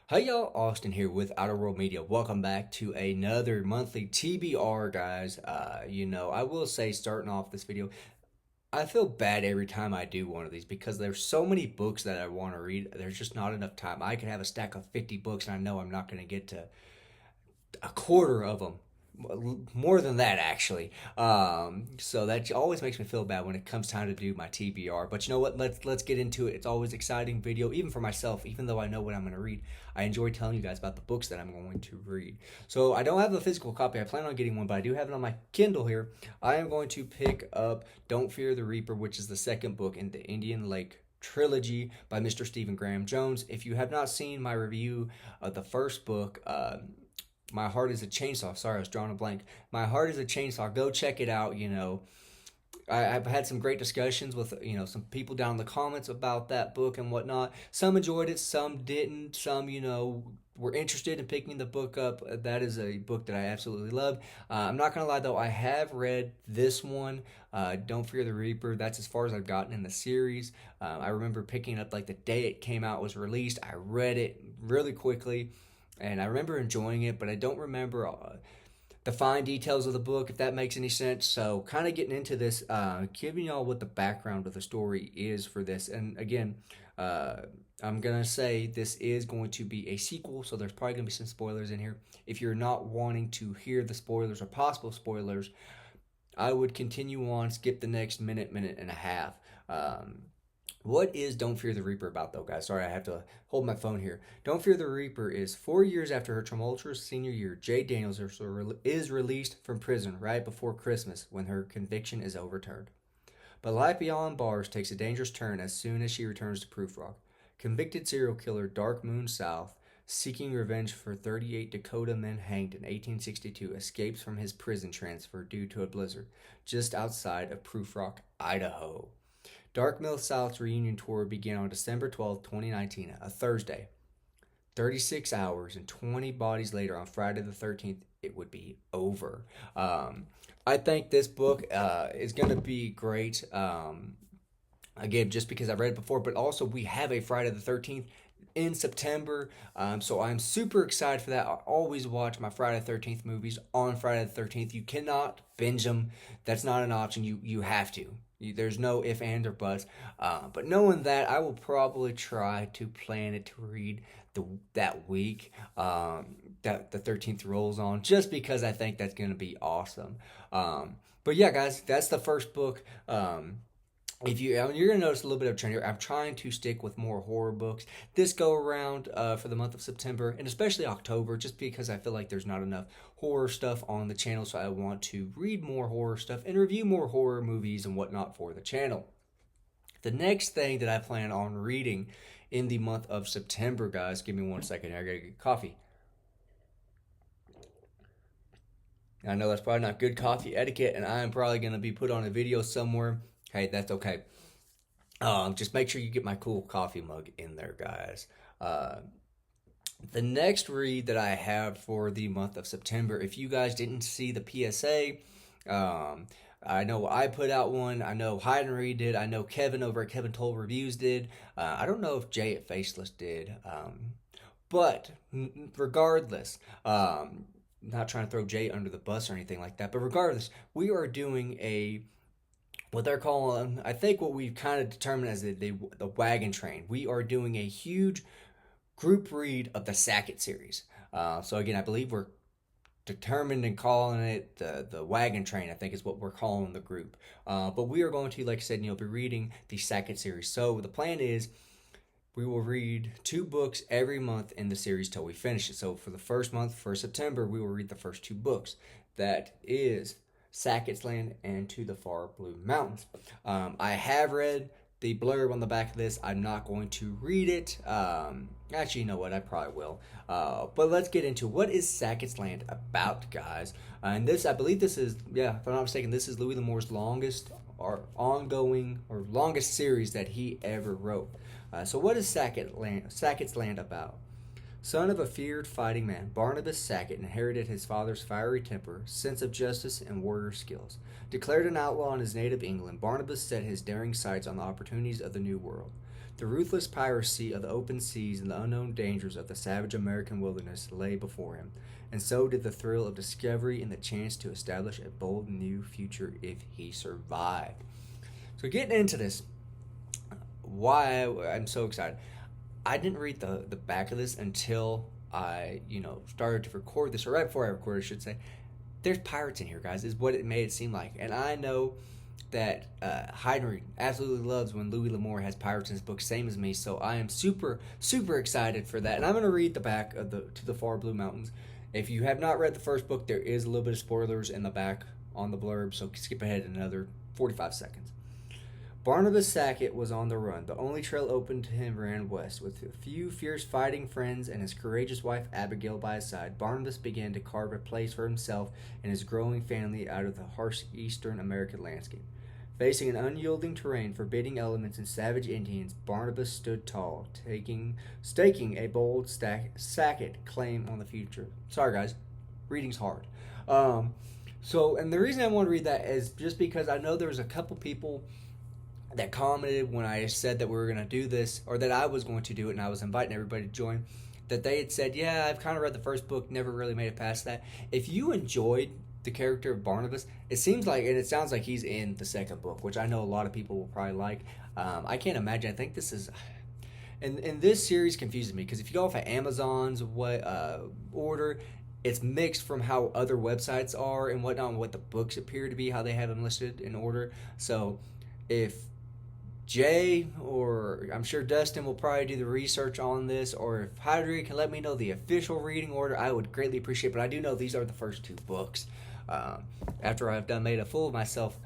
Hey y'all, Austin here with Outer World Media. Welcome back to another monthly TBR, guys. I will say, starting off this video, I feel bad every time I do one of these because there's so many books that I want to read. There's just not enough time. I could have a stack of 50 books and I know I'm not going to get to a quarter of them, more than that actually. So that always makes me feel bad when it comes time to do my TBR. But you know what? Let's get into it. It's always exciting video, even for myself. Even though I know what I'm going to read, I enjoy telling you guys about the books that I'm going to read. So I don't have a physical copy. I plan on getting one, but I do have it on my Kindle here. I am going to pick up "Don't Fear the Reaper," which is the second book in the Indian Lake trilogy by Mr. Stephen Graham Jones. If you have not seen my review of the first book, my Heart is a Chainsaw. Sorry, I was drawing a blank. My Heart is a Chainsaw. Go check it out. I've had some great discussions with some people down in the comments about that book and whatnot. Some enjoyed it, some didn't. Some were interested in picking the book up. That is a book that I absolutely love. I'm not gonna lie though, I have read this one. Don't Fear the Reaper. That's as far as I've gotten in the series. I remember picking it up like the day it came out, was released. I read it really quickly and I remember enjoying it, but I don't remember the fine details of the book, if that makes any sense. So, kind of getting into this, giving y'all what the background of the story is for this. And again, uh, I'm gonna say this is going to be a sequel, so there's probably gonna be some spoilers in here. If you're not wanting to hear the spoilers or possible spoilers, I would continue on, skip the next minute, minute and a half. Um, what is Don't Fear the Reaper about, though, guys? Sorry, I have to hold my phone here. Don't Fear the Reaper is 4 years after her tumultuous senior year. Jade Daniels is released from prison right before Christmas when her conviction is overturned. But life beyond bars takes a dangerous turn as soon as she returns to Proof Rock. Convicted serial killer Dark Moon South, seeking revenge for 38 Dakota men hanged in 1862, escapes from his prison transfer due to a blizzard just outside of Proof Rock, Idaho. Dark Mill South's reunion tour began on December 12, 2019, a Thursday. 36 hours and 20 bodies later, on Friday the 13th, it would be over. I think this book is going to be great. Again, just because I've read it before, but also we have a Friday the 13th in September. So I'm super excited for that. I always watch my Friday the 13th movies on Friday the 13th. You cannot binge them. That's not an option. You have to. There's no if, and, or buts. But knowing that, I will probably try to plan it to read that week that the 13th rolls on, just because I think that's going to be awesome. But yeah, guys, that's the first book. If you, I mean, you're gonna notice a little bit of a trend here. I'm trying to stick with more horror books this go around for the month of September and especially October, just because I feel like there's not enough horror stuff on the channel. So I want to read more horror stuff and review more horror movies and whatnot for the channel. The next thing that I plan on reading in the month of September, guys, give me 1 second. I gotta get coffee. I know that's probably not good coffee etiquette, and I'm probably gonna be put on a video somewhere. Hey, that's okay. Just make sure you get my cool coffee mug in there, guys. Uh, the next read that I have for the month of September, if you guys didn't see the PSA, I know I put out one. I know Hyde and Reed did. I know Kevin over at Kevin Toll Reviews did. I don't know if Jay at Faceless did. But regardless, not trying to throw Jay under the bus or anything like that, but regardless, we are doing what they're calling, I think what we've kind of determined as the wagon train. We are doing a huge group read of the Sackett series. So again, I believe we're determined in calling it the wagon train. I think is what we're calling the group. But we are going to, like I said, be reading the Sackett series. So the plan is we will read 2 books every month in the series till we finish it. So for the first month, for September, we will read the first 2 books. That is Sackett's Land and To the Far Blue Mountains. I have read the blurb on the back of this. I'm not going to read it. Actually, you know what? I probably will. But let's get into what is Sackett's Land about, guys. And this, I believe this is, yeah, if I'm not mistaken, this is Louis L'Amour's longest or ongoing or longest series that he ever wrote. So what is Sackett's Land about? Son of a feared fighting man, Barnabas Sackett inherited his father's fiery temper, sense of justice, and warrior skills. Declared an outlaw in his native England, Barnabas set his daring sights on the opportunities of the New World. The ruthless piracy of the open seas and the unknown dangers of the savage American wilderness lay before him, and so did the thrill of discovery and the chance to establish a bold new future if he survived. So getting into this, why I'm so excited. I didn't read the back of this until I, started to record this, or right before I recorded, I should say. There's pirates in here, guys, is what it made it seem like. And I know that Heinrich absolutely loves when Louis L'Amour has pirates in his book, same as me. So I am super, super excited for that. And I'm going to read the back of the To the Far Blue Mountains. If you have not read the first book, there is a little bit of spoilers in the back on the blurb, so skip ahead another 45 seconds. Barnabas Sackett was on the run. The only trail open to him ran west. With a few fierce fighting friends and his courageous wife Abigail by his side, Barnabas began to carve a place for himself and his growing family out of the harsh eastern American landscape. Facing an unyielding terrain, forbidding elements, and savage Indians, Barnabas stood tall, staking a bold Sackett claim on the future. Sorry, guys. Reading's hard. And the reason I want to read that is just because I know there was a couple people that commented when I said that we were going to do this, or that I was going to do it, and I was inviting everybody to join, that they had said, yeah, I've kind of read the first book, never really made it past that. If you enjoyed the character of Barnabas, it seems like, and it sounds like he's in the second book, which I know a lot of people will probably like. I can't imagine. I think this is... And this series confuses me, because if you go off of Amazon's order, it's mixed from how other websites are and whatnot, and what the books appear to be, how they have them listed in order. So if Jay, or I'm sure Dustin will probably do the research on this, or if Hydri can let me know the official reading order, I would greatly appreciate it. But I do know these are the first two books. After I've made a fool of myself,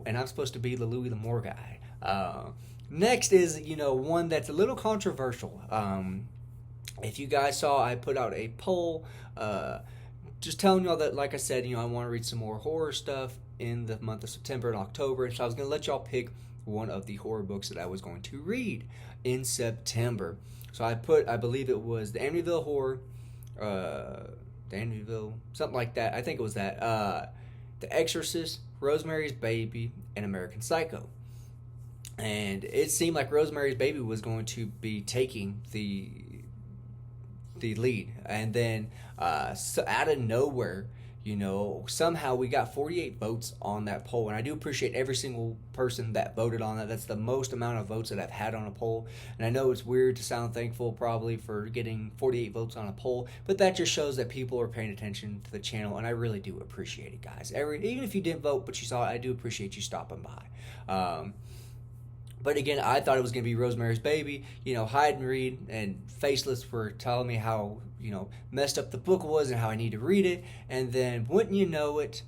and I'm supposed to be the Louis L'Amour guy. Next is, one that's a little controversial. If you guys saw, I put out a poll, just telling y'all that, like I said, I want to read some more horror stuff in the month of September and October, and so I was going to let y'all pick one of the horror books that I was going to read in September. So I believe it was the Amityville Horror, the Amityville, something like that. I think it was that. The Exorcist, Rosemary's Baby, and American Psycho. And it seemed like Rosemary's Baby was going to be taking the lead. And then so out of nowhere, somehow we got 48 votes on that poll, and I do appreciate every single person that voted on that. That's the most amount of votes that I've had on a poll, and I know it's weird to sound thankful probably for getting 48 votes on a poll, but that just shows that people are paying attention to the channel, and I really do appreciate it, guys. Even if you didn't vote but you saw it, I do appreciate you stopping by. But again, I thought it was going to be Rosemary's Baby. Hyde and Reed and Faceless were telling me how, messed up the book was and how I need to read it. And then, wouldn't you know it,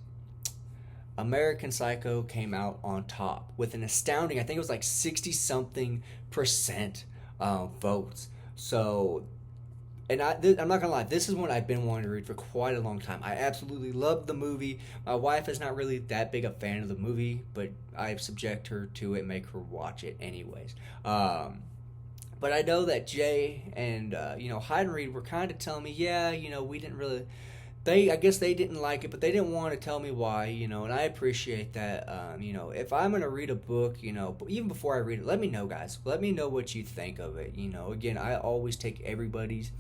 American Psycho came out on top with an astounding, I think it was like 60-something% votes. So... And I'm not going to lie, this is one I've been wanting to read for quite a long time. I absolutely love the movie. My wife is not really that big a fan of the movie, but I subject her to it, make her watch it anyways. But I know that Jay and, Hyde and Reed were kind of telling me, yeah, we didn't really... I guess they didn't like it, but they didn't want to tell me why, and I appreciate that. If I'm going to read a book, even before I read it, let me know, guys. Let me know what you think of it. Again, I always take everybody's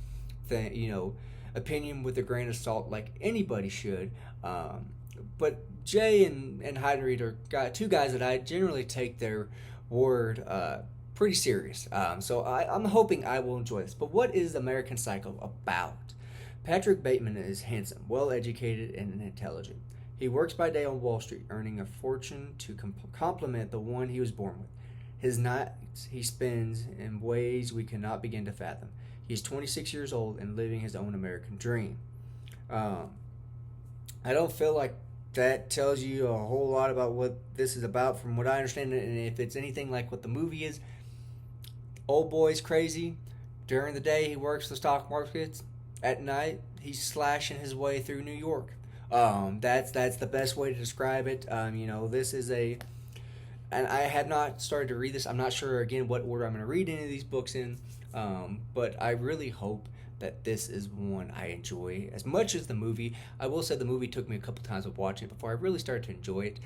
opinion with a grain of salt, like anybody should. But Jay and Hyde and Reed are two guys that I generally take their word pretty serious. So I'm hoping I will enjoy this. But what is American Psycho about? Patrick Bateman is handsome, well-educated, and intelligent. He works by day on Wall Street, earning a fortune to complement the one he was born with. His nights he spends in ways we cannot begin to fathom. He is 26 years old and living his own American dream. I don't feel like that tells you a whole lot about what this is about from what I understand, and if it's anything like what the movie is. Old boy's crazy. During the day, he works the stock markets. At night, he's slashing his way through New York. That's the best way to describe it. This is and I have not started to read this. I'm not sure, again, what order I'm going to read any of these books in. But I really hope that this is one I enjoy as much as the movie. I will say the movie took me a couple times of watching it before I really started to enjoy it.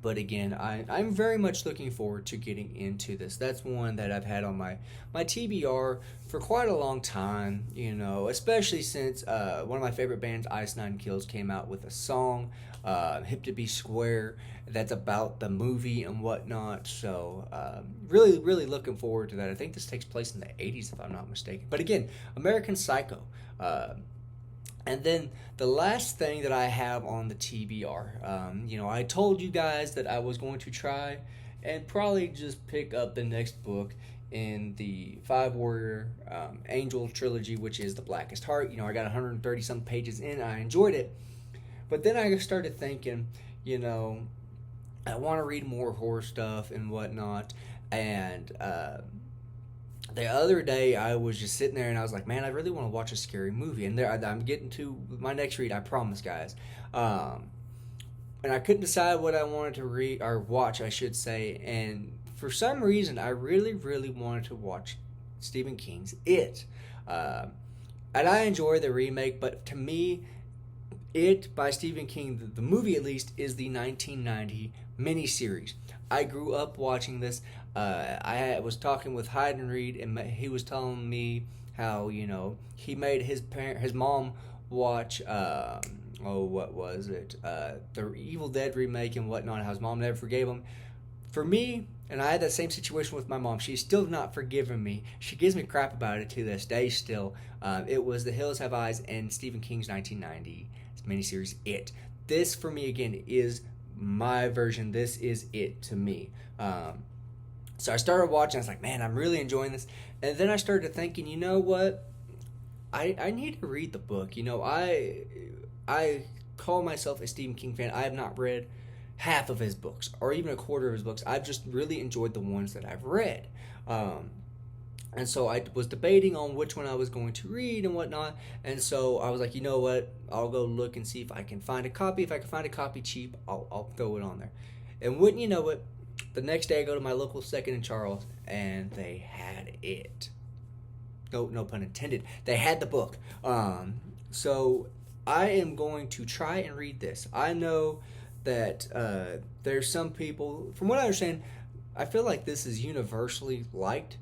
But again, I'm very much looking forward to getting into this. That's one that I've had on my TBR for quite a long time, especially since one of my favorite bands, Ice Nine Kills, came out with a song, Hip to Be Square, that's about the movie and whatnot. So, really, really looking forward to that. I think this takes place in the 80s, if I'm not mistaken. But again, American Psycho. And then the last thing that I have on the TBR, I told you guys that I was going to try and probably just pick up the next book in the Five Warrior Angel trilogy, which is The Blackest Heart. I got 130 some pages in. I enjoyed it. But then I started thinking, I want to read more horror stuff and whatnot. And the other day I was just sitting there and I was like, man, I really want to watch a scary movie. And there I'm getting to my next read, I promise, guys. And I couldn't decide what I wanted to read or watch, I should say. And for some reason, I really, really wanted to watch Stephen King's It. And I enjoy the remake, but to me, It by Stephen King, the movie at least, is the 1990 miniseries. I grew up watching this. I was talking with Hyden Reed, and he was telling me how he made his mom watch what was it, the Evil Dead remake and whatnot. How his mom never forgave him. For me, and I had that same situation with my mom. She's still not forgiven me. She gives me crap about it to this day. Still, it was The Hills Have Eyes and Stephen King's 1990 miniseries It. This for me again is my version. This is it to me. So I started watching. I was like, man, I'm really enjoying this. And then I started thinking, you know what? I need to read the book. I call myself a Stephen King fan. I have not read half of his books or even a quarter of his books. I've just really enjoyed the ones that I've read. And so I was debating on which one I was going to read and whatnot. And so I was like, you know what? I'll go look and see if I can find a copy. If I can find a copy cheap, I'll throw it on there. And wouldn't you know it, the next day I go to my local Second and Charles, and they had it. No pun intended. They had the book. So I am going to try and read this. I know that there's some people, from what I understand, I feel like this is universally liked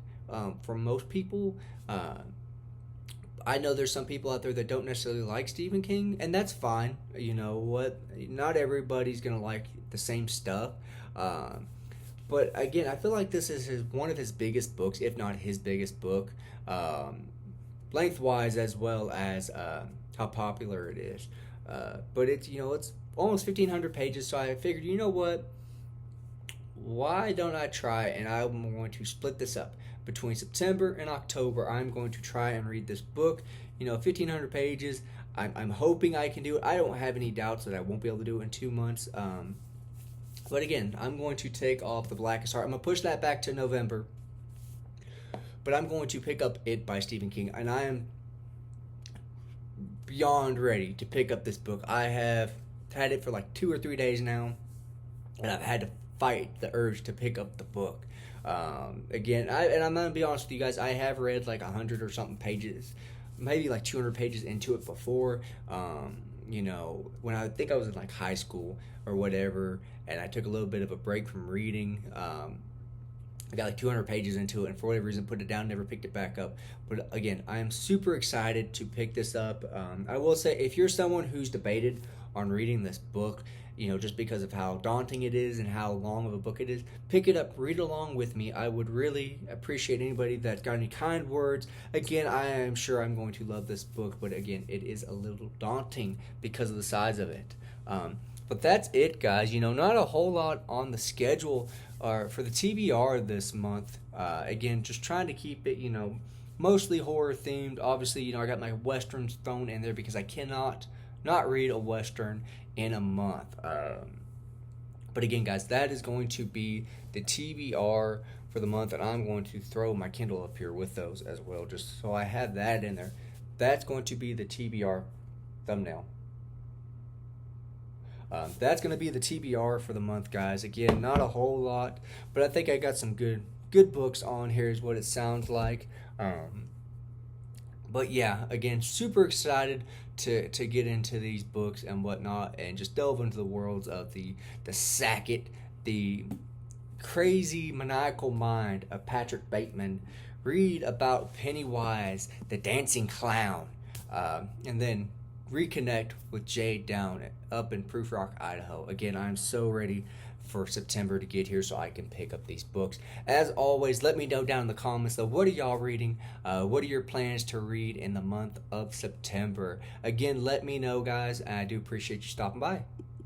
from most people. I know there's some people out there that don't necessarily like Stephen King, and that's fine. You know what? Not everybody's going to like the same stuff. But again, I feel like this is one of his biggest books, if not his biggest book, lengthwise as well as how popular it is. But it's almost 1,500 pages, so I figured, you know what? Why don't I try? And I'm going to split this up between September and October. I'm going to try and read this book. 1,500 pages. I'm hoping I can do it. I don't have any doubts that I won't be able to do it in 2 months. But again, I'm going to take off The Blackest Heart. I'm going to push that back to November. But I'm going to pick up It by Stephen King. And I am beyond ready to pick up this book. I have had it for like 2 or 3 days now. And I've had to fight the urge to pick up the book. Again, I'm going to be honest with you guys. I have read like 100 or something pages. Maybe like 200 pages into it before. When I think I was in like high school or whatever, and I took a little bit of a break from reading. I got like 200 pages into it, and for whatever reason put it down, never picked it back up. But again, I am super excited to pick this up. I will say, if you're someone who's debated on reading this book, just because of how daunting it is and how long of a book it is, pick it up, read along with me. I would really appreciate anybody that's got any kind words. Again, I am sure I'm going to love this book, but again, it is a little daunting because of the size of it. But that's it, guys. Not a whole lot on the schedule for the TBR this month. Again, just trying to keep it, mostly horror themed. Obviously, I got my westerns thrown in there because I cannot not read a western in a month. But again, guys, that is going to be the TBR for the month, and I'm going to throw my Kindle up here with those as well, just so I have that in there. That's going to be the TBR thumbnail. That's going to be the TBR for the month, guys. Again, not a whole lot, but I think I got some good books on here is what it sounds like. But yeah, again, super excited to get into these books and whatnot, and just delve into the worlds of the Sackett the crazy maniacal mind of Patrick Bateman, read about Pennywise the dancing clown, and then reconnect with Jade down up in Proof Rock, Idaho. Again, I'm so ready for September to get here so I can pick up these books. As always, let me know down in the comments though, what are y'all reading? What are your plans to read in the month of September? Again, let me know, guys. I do appreciate you stopping by.